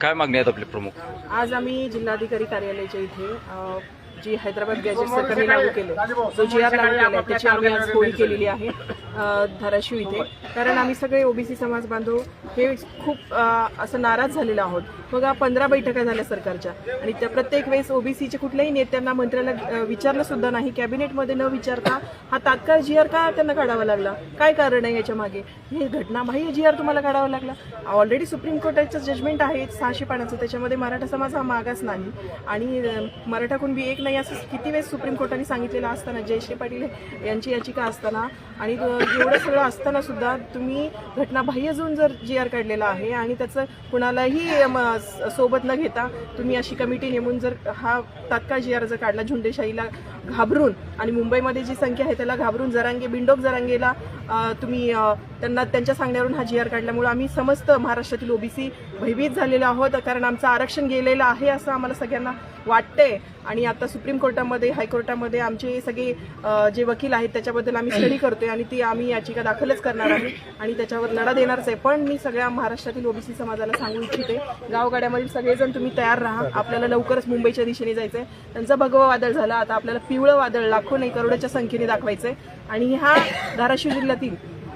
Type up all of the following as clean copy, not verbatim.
काय मागणी आहेत आपले प्रमुख? आज आम्ही जिल्हाधिकारी कार्यालयाच्या इथे जी हैदराबाद गॅजेट सरकारने लागू केले, जो GR लागू केला त्याची आम्ही आज होळी केलेली आहे धाराशिव इथे. कारण आम्ही सगळे ओबीसी समाज बांधव हे खूप असं नाराज झालेलो आहोत. बघा 15 बैठका झाल्या सरकारच्या आणि त्या प्रत्येक वेळेस ओबीसीच्या कुठल्याही नेत्यांना मंत्र्याला विचारलं सुद्धा नाही. कॅबिनेटमध्ये न विचारता हा तात्काळ GR का त्यांना काढावा लागला? काय कारण आहे याच्या मागे? हे घटनाबाह्य GR तुम्हाला काढावा लागला. ऑलरेडी सुप्रीम कोर्टाचं जजमेंट आहे 600 पानाचं, त्याच्यामध्ये मराठा समाज हा मागास नाही आणि मराठा कुणबी एक नाही असं किती वेळेस सुप्रीम कोर्टाने सांगितलेलं असताना, जयश्री पाटील यांची याचिका असताना आणि एवढं सगळं असताना सुद्धा तुम्ही घटनाबाह्य जाऊन जर GR काढलेला आहे आणि त्याचं कुणालाही सोबत न घेता तुम्ही अशी कमिटी नेमून जर हा तात्काळ GR जर काढला, झुंडेशाहीला घाबरून आणि मुंबईमध्ये जी संख्या आहे त्याला घाबरून बिंडोक जरांगेला तुम्ही त्यांना त्यांच्या सांगण्यावरून हा GR काढल्यामुळे आम्ही समस्त महाराष्ट्रातील ओबीसी भयभीत झालेलो आहोत. कारण आमचं आरक्षण गेलेलं आहे असं आम्हाला सगळ्यांना वाटतंय आणि आता सुप्रीम कोर्टामध्ये, हायकोर्टामध्ये आमचे सगळे जे वकील आहेत त्याच्याबद्दल आम्ही स्टडी करतोय आणि ती आम्ही याचिका दाखलच करणार आहे आणि त्याच्यावर लढा देणारच आहे. पण मी सगळ्या महाराष्ट्रातील ओबीसी समाजाला सांगू इच्छिते, गावगाड्यामधील सगळेजण तुम्ही तयार राहा. आपल्याला लवकरच मुंबईच्या दिशेने जायचंय. त्यांचं भगवं वादळ झालं, आता आपल्याला पिवळं वादळ लाखो नाही करोडच्या संख्येने दाखवायचंय. आणि हा धाराशिव जिल्ह्यातील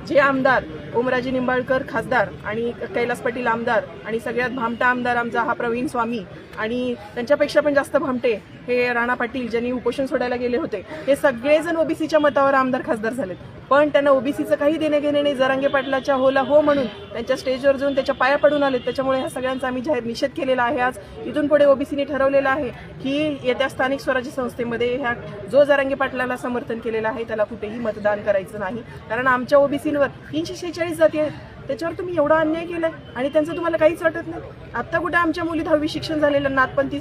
जे आमदार ओमराजे निंबाळकर खासदार आणि कैलास पाटील आमदार आणि सगळ्यात भामटा आमदार आमचा हा प्रवीण स्वामी आणि त्यांच्यापेक्षा पण जास्त भामटे हे राणा पाटील ज्यांनी उपोषण सोडायला गेले होते, हे सगळेजण ओबीसीच्या मतावर आमदार खासदार झालेत. पण त्यांना ओबीसीचं काही देणे घेणे नाही. जरांगे पाटलाच्या होला हो म्हणून त्यांच्या स्टेजवर जाऊन त्याच्या पाया पडून आलेत. त्याच्यामुळे ह्या सगळ्यांचा आम्ही जाहीर निषेध केलेला आहे. आज इथून पुढे ओबीसीने ठरवलेलं आहे की येत्या स्थानिक स्वराज्य संस्थेमध्ये ह्या जो जरांगे पाटलाला समर्थन केलेलं आहे त्याला कुठेही मतदान करायचं नाही. कारण आमच्या ओबीसींवर 346 जाती आहेत, त्याच्यावर तुम्ही एवढा अन्याय केलाय आणि त्यांचं तुम्हाला काहीच वाटत नाही. आत्ता कुठे आमच्या मुली 10वी शिक्षण झालेलं नाथपंथी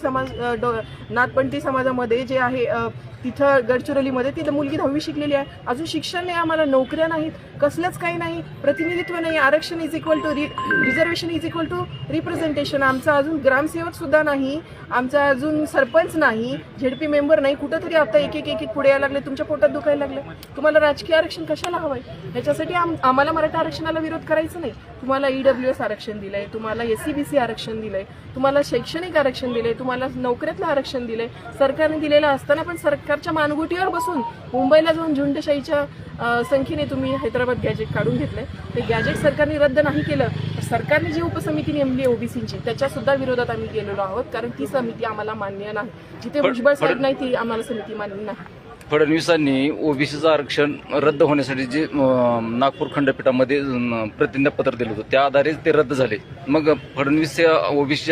समाजामध्ये जे आहे तिथं गडचिरोलीमध्ये तिथं मुलगी 10वी शिकलेली आहे, अजून शिक्षण नाही, आम्हाला नोकऱ्या नाहीत, कसलंच काही नाही, प्रतिनिधित्व नाही. Aarakshan is equal to reservation is equal to representation. आमचा अजून ग्रामसेवक सुद्धा नाही, आमचा अजून सरपंच नाही, ZP मेंबर नाही. कुठंतरी आता एक एक पुढे यायला लागले. तुमच्या पोटात दुखायला लागले. तुम्हाला राजकीय आरक्षण कशाला हवंय? ह्याच्यासाठी आम्हाला मराठा आरक्षणाला विरोध करायचा नाही. तुम्हाला EWS आरक्षण दिलंय, तुम्हाला SCBC आरक्षण दिलंय, तुम्हाला शैक्षणिक आरक्षण दिलंय, तुम्हाला नोकऱ्यातलं आरक्षण दिलंय सरकारने दिलेलं असताना पण सरकारच्या मानगुटीवर बसून मुंबईला जाऊन झुंडशाहीच्या संख्येने तुम्ही हैदराबाद गॅजेट काढून घेतलंय. ते गॅजेट सरकारने रद्द नाही केलं. सरकारने जी उपसमिती नेमली ओबीसीची त्याच्या सुद्धा विरोधात आम्ही गेलेलो आहोत. कारण ती समिती आम्हाला मान्य नाही. जिथे भुजबळ साहेब नाही ती आम्हाला समिती मान्य नाही. फडणवीसांनी ओबीसीचं आरक्षण रद्द होण्यासाठी जे नागपूर खंडपीठामध्ये प्रतिज्ञापत्र दिलं होतं त्या आधारे ते रद्द झाले. मग फडणवीस या ओबीसीच्या